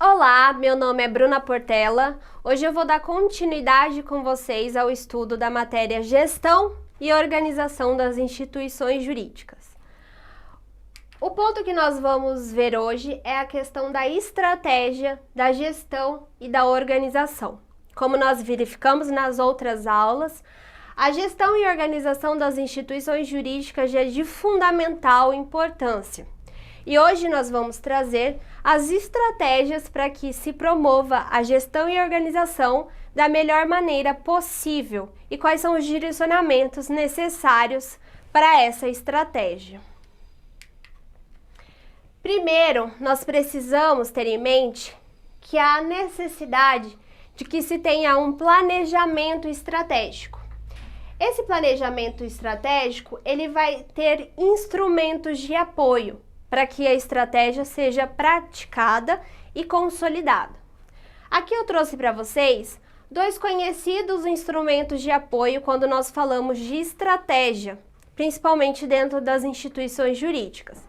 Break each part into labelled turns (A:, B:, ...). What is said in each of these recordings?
A: Olá, meu nome é Bruna Portela. Hoje eu vou dar continuidade com vocês ao estudo da matéria Gestão e Organização das Instituições Jurídicas. O ponto que nós vamos ver hoje é a questão da estratégia, da gestão e da organização. Como nós verificamos nas outras aulas, a gestão e organização das instituições jurídicas é de fundamental importância. E hoje nós vamos trazer as estratégias para que se promova a gestão e organização da melhor maneira possível e quais são os direcionamentos necessários para essa estratégia. Primeiro, nós precisamos ter em mente que há necessidade de que se tenha um planejamento estratégico. Esse planejamento estratégico, ele vai ter instrumentos de apoio para que a estratégia seja praticada e consolidada. Aqui eu trouxe para vocês dois conhecidos instrumentos de apoio quando nós falamos de estratégia, principalmente dentro das instituições jurídicas.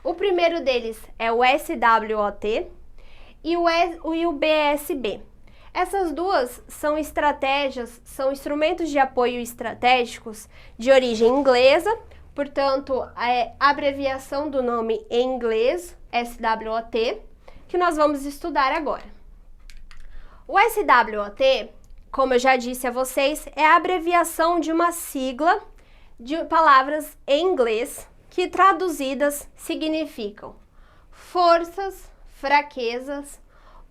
A: O primeiro deles é o SWOT e o BSB. Essas duas são estratégias, são instrumentos de apoio estratégicos de origem inglesa. Portanto, é a abreviação do nome em inglês, SWOT, que nós vamos estudar agora. O SWOT, como eu já disse a vocês, é a abreviação de uma sigla de palavras em inglês que traduzidas significam forças, fraquezas,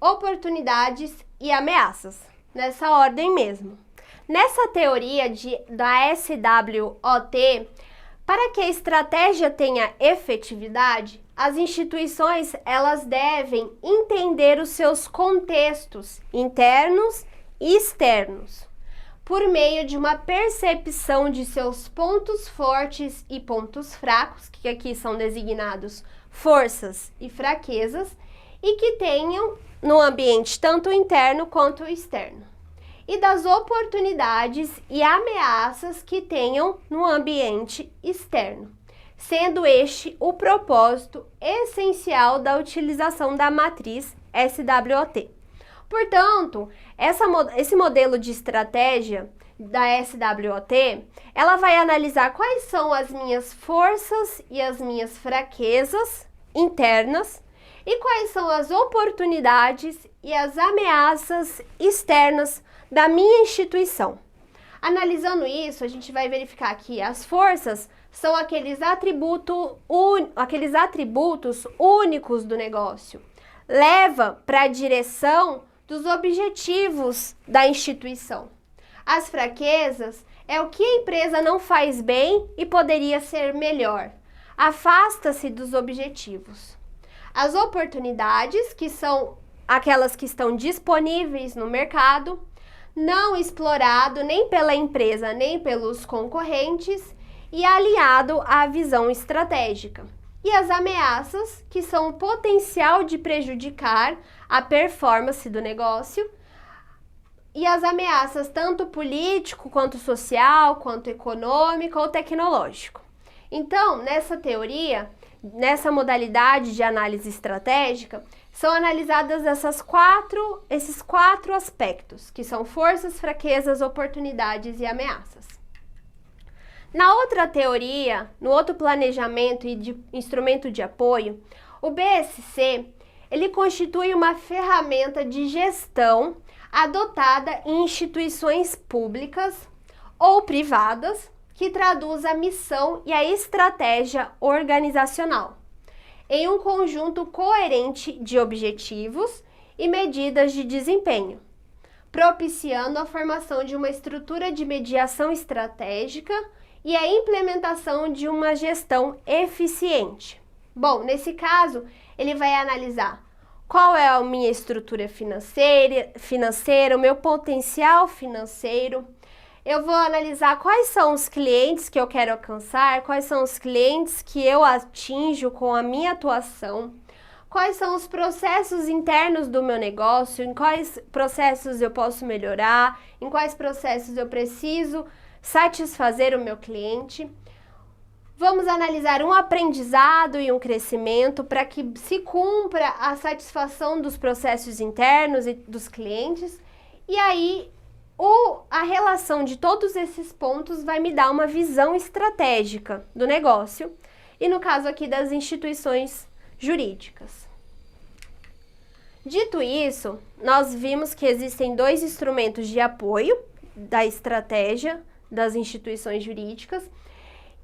A: oportunidades e ameaças, nessa ordem mesmo. Nessa teoria da SWOT, para que a estratégia tenha efetividade, as instituições elas devem entender os seus contextos internos e externos, por meio de uma percepção de seus pontos fortes e pontos fracos, que aqui são designados forças e fraquezas, e que tenham no ambiente tanto interno quanto externo, e das oportunidades e ameaças que tenham no ambiente externo, sendo este o propósito essencial da utilização da matriz SWOT. Portanto, esse modelo de estratégia da SWOT, ela vai analisar quais são as minhas forças e as minhas fraquezas internas e quais são as oportunidades e as ameaças externas da minha instituição. Analisando isso, a gente vai verificar que as forças são aqueles atributos únicos do negócio. Leva para a direção dos objetivos da instituição. As fraquezas é o que a empresa não faz bem e poderia ser melhor. Afasta-se dos objetivos. As oportunidades, que são aquelas que estão disponíveis no mercado, não explorado nem pela empresa nem pelos concorrentes e aliado à visão estratégica. E as ameaças, que são o potencial de prejudicar a performance do negócio, e as ameaças tanto político, quanto social, quanto econômico ou tecnológico. Então, nessa teoria, nessa modalidade de análise estratégica, são analisadas esses quatro aspectos, que são forças, fraquezas, oportunidades e ameaças. Na outra teoria, no outro planejamento e de instrumento de apoio, o BSC, ele constitui uma ferramenta de gestão adotada em instituições públicas ou privadas que traduz a missão e a estratégia organizacional em um conjunto coerente de objetivos e medidas de desempenho, propiciando a formação de uma estrutura de mediação estratégica e a implementação de uma gestão eficiente. Bom, nesse caso, ele vai analisar qual é a minha estrutura financeira, o meu potencial financeiro. Eu vou analisar quais são os clientes que eu quero alcançar, quais são os clientes que eu atinjo com a minha atuação, quais são os processos internos do meu negócio, em quais processos eu posso melhorar, em quais processos eu preciso satisfazer o meu cliente. Vamos analisar um aprendizado e um crescimento para que se cumpra a satisfação dos processos internos e dos clientes. E aí, a relação de todos esses pontos vai me dar uma visão estratégica do negócio e, no caso aqui, das instituições jurídicas. Dito isso, nós vimos que existem dois instrumentos de apoio da estratégia das instituições jurídicas.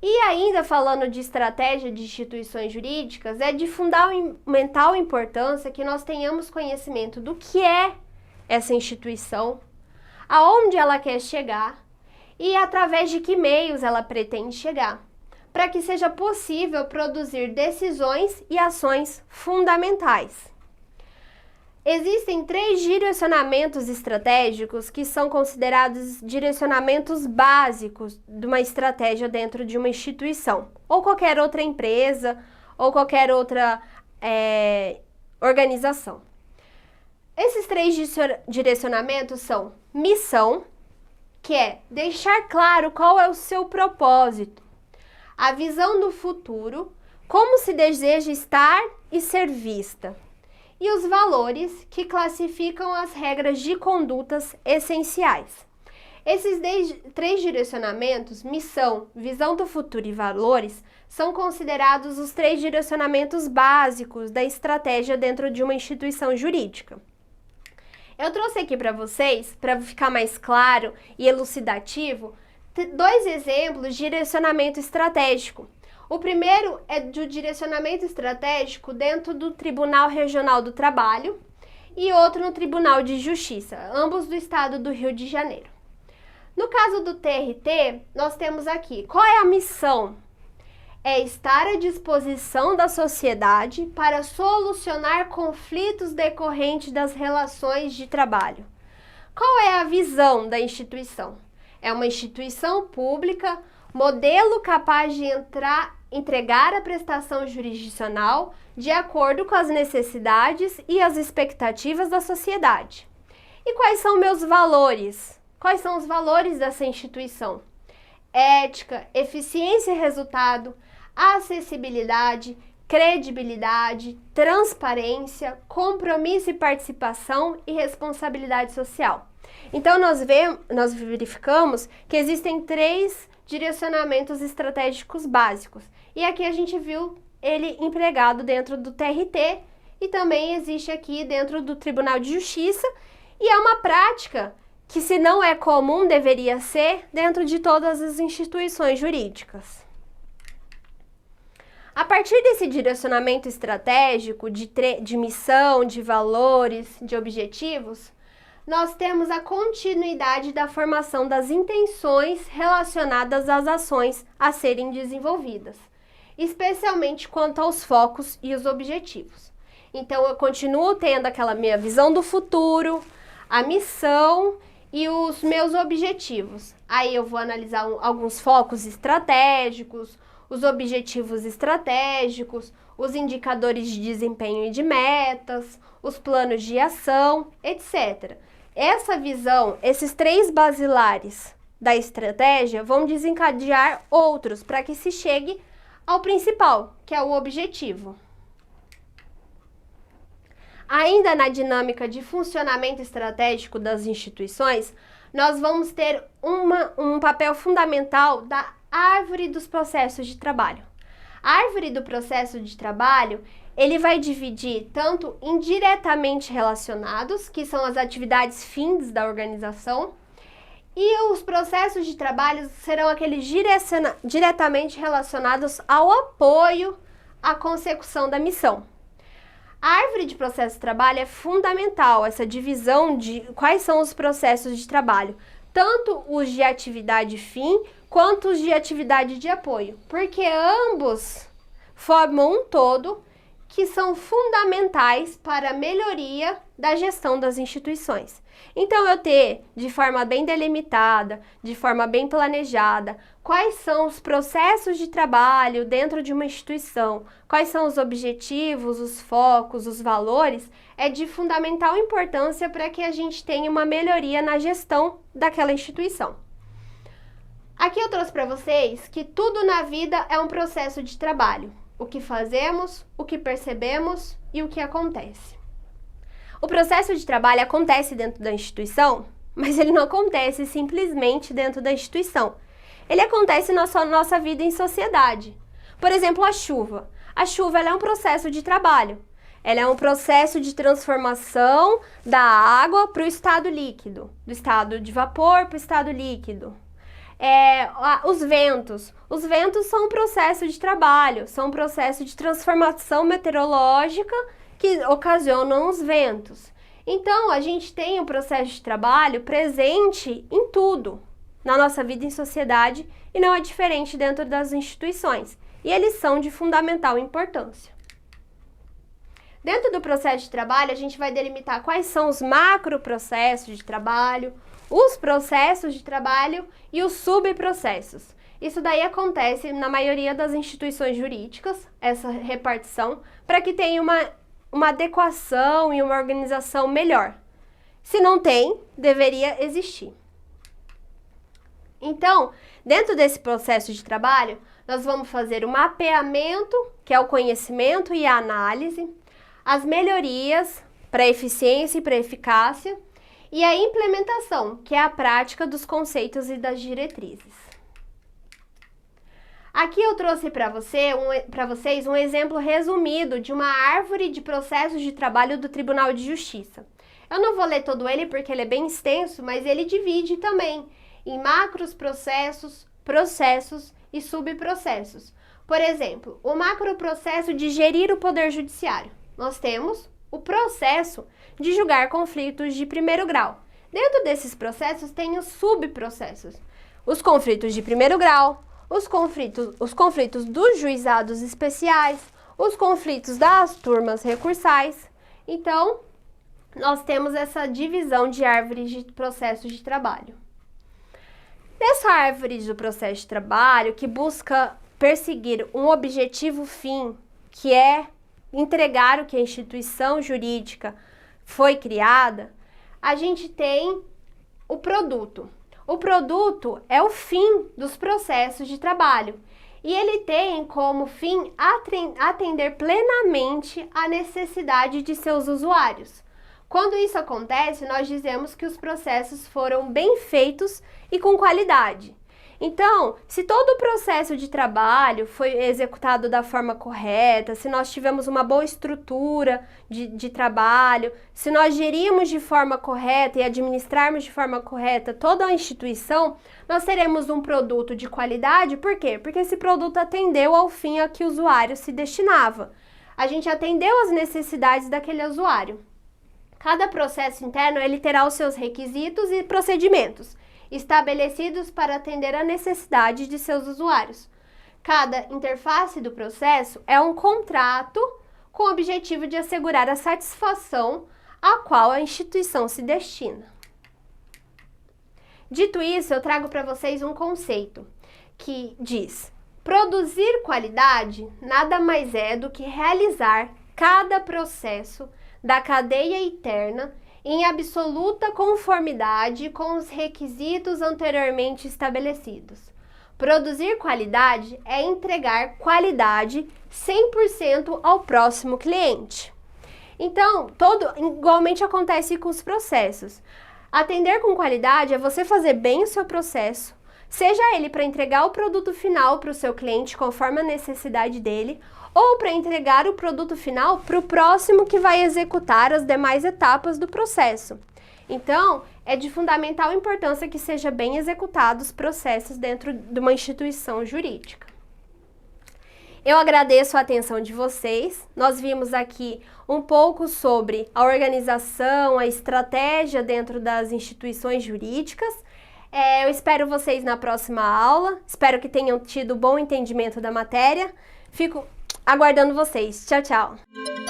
A: E ainda falando de estratégia de instituições jurídicas, é de fundamental importância que nós tenhamos conhecimento do que é essa instituição, aonde ela quer chegar e através de que meios ela pretende chegar, para que seja possível produzir decisões e ações fundamentais. Existem 3 direcionamentos estratégicos que são considerados direcionamentos básicos de uma estratégia dentro de uma instituição, ou qualquer outra empresa, ou qualquer outra organização. Esses 3 direcionamentos são missão, que é deixar claro qual é o seu propósito, a visão do futuro, como se deseja estar e ser vista, e os valores, que classificam as regras de condutas essenciais. Esses 3 direcionamentos, missão, visão do futuro e valores, são considerados os 3 direcionamentos básicos da estratégia dentro de uma instituição jurídica. Eu trouxe aqui para vocês, para ficar mais claro e elucidativo, 2 exemplos de direcionamento estratégico. O primeiro é do direcionamento estratégico dentro do Tribunal Regional do Trabalho e outro no Tribunal de Justiça, ambos do estado do Rio de Janeiro. No caso do TRT, nós temos aqui, qual é a missão? É estar à disposição da sociedade para solucionar conflitos decorrentes das relações de trabalho. Qual é a visão da instituição? É uma instituição pública, modelo capaz de entregar a prestação jurisdicional de acordo com as necessidades e as expectativas da sociedade. E quais são meus valores? Quais são os valores dessa instituição? Ética, eficiência e resultado, acessibilidade, credibilidade, transparência, compromisso e participação e responsabilidade social. Então, nós verificamos que existem 3 direcionamentos estratégicos básicos. E aqui a gente viu ele empregado dentro do TRT e também existe aqui dentro do Tribunal de Justiça. E é uma prática que, se não é comum, deveria ser dentro de todas as instituições jurídicas. A partir desse direcionamento estratégico de missão, de valores, de objetivos, nós temos a continuidade da formação das intenções relacionadas às ações a serem desenvolvidas, especialmente quanto aos focos e os objetivos. Então, eu continuo tendo aquela minha visão do futuro, a missão e os meus objetivos. Aí eu vou analisar alguns focos estratégicos, os objetivos estratégicos, os indicadores de desempenho e de metas, os planos de ação, etc. Essa visão, esses 3 basilares da estratégia vão desencadear outros para que se chegue ao principal, que é o objetivo. Ainda na dinâmica de funcionamento estratégico das instituições, nós vamos ter um papel fundamental da árvore dos processos de trabalho. A árvore do processo de trabalho, ele vai dividir tanto indiretamente relacionados, que são as atividades fins da organização, e os processos de trabalho serão aqueles diretamente relacionados ao apoio à consecução da missão. A árvore de processo de trabalho é fundamental, essa divisão de quais são os processos de trabalho, tanto os de atividade fim, quanto os de atividade de apoio, porque ambos formam um todo que são fundamentais para a melhoria da gestão das instituições. Então, eu ter de forma bem delimitada, de forma bem planejada, quais são os processos de trabalho dentro de uma instituição, quais são os objetivos, os focos, os valores, é de fundamental importância para que a gente tenha uma melhoria na gestão daquela instituição. Aqui eu trouxe para vocês que tudo na vida é um processo de trabalho. O que fazemos, o que percebemos e o que acontece. O processo de trabalho acontece dentro da instituição, mas ele não acontece simplesmente dentro da instituição. Ele acontece na nossa vida em sociedade. Por exemplo, a chuva. A chuva ela é um processo de trabalho. Ela é um processo de transformação da água para o estado líquido, do estado de vapor para o estado líquido. Os ventos são um processo de trabalho, são um processo de transformação meteorológica que ocasionam os ventos. Então, a gente tem um processo de trabalho presente em tudo, na nossa vida em sociedade, e não é diferente dentro das instituições. E eles são de fundamental importância. Dentro do processo de trabalho, a gente vai delimitar quais são os macroprocessos de trabalho, os processos de trabalho e os subprocessos. Isso daí acontece na maioria das instituições jurídicas, essa repartição, para que tenha uma adequação e uma organização melhor. Se não tem, deveria existir. Então, dentro desse processo de trabalho, nós vamos fazer o mapeamento, que é o conhecimento e a análise, as melhorias para a eficiência e para a eficácia, e a implementação, que é a prática dos conceitos e das diretrizes. Aqui eu trouxe para vocês um exemplo resumido de uma árvore de processos de trabalho do Tribunal de Justiça. Eu não vou ler todo ele porque ele é bem extenso, mas ele divide também em macros processos, processos e subprocessos. Por exemplo, o macroprocesso de gerir o Poder Judiciário. Nós temos o processo de julgar conflitos de primeiro grau. Dentro desses processos tem os subprocessos. Os conflitos de primeiro grau, os conflitos dos juizados especiais, os conflitos das turmas recursais. Então, nós temos essa divisão de árvores de processos de trabalho. Nessa árvore do processo de trabalho, que busca perseguir um objetivo fim, que é entregar o que a instituição jurídica foi criada, a gente tem o produto. O produto é o fim dos processos de trabalho e ele tem como fim atender plenamente à necessidade de seus usuários. Quando isso acontece, nós dizemos que os processos foram bem feitos e com qualidade. Então, se todo o processo de trabalho foi executado da forma correta, se nós tivemos uma boa estrutura de trabalho, se nós gerimos de forma correta e administrarmos de forma correta toda a instituição, nós teremos um produto de qualidade. Por quê? Porque esse produto atendeu ao fim a que o usuário se destinava. A gente atendeu às necessidades daquele usuário. Cada processo interno ele terá os seus requisitos e procedimentos estabelecidos para atender à necessidade de seus usuários. Cada interface do processo é um contrato com o objetivo de assegurar a satisfação a qual a instituição se destina. Dito isso, eu trago para vocês um conceito que diz: produzir qualidade nada mais é do que realizar cada processo da cadeia interna em absoluta conformidade com os requisitos anteriormente estabelecidos. Produzir qualidade é entregar qualidade 100% ao próximo cliente. Então, igualmente acontece com os processos. Atender com qualidade é você fazer bem o seu processo, seja ele para entregar o produto final para o seu cliente conforme a necessidade dele, ou para entregar o produto final para o próximo que vai executar as demais etapas do processo. Então, é de fundamental importância que seja bem executados os processos dentro de uma instituição jurídica. Eu agradeço a atenção de vocês. Nós vimos aqui um pouco sobre a organização, a estratégia dentro das instituições jurídicas. Eu espero vocês na próxima aula. Espero que tenham tido bom entendimento da matéria. Fico aguardando vocês. Tchau, tchau!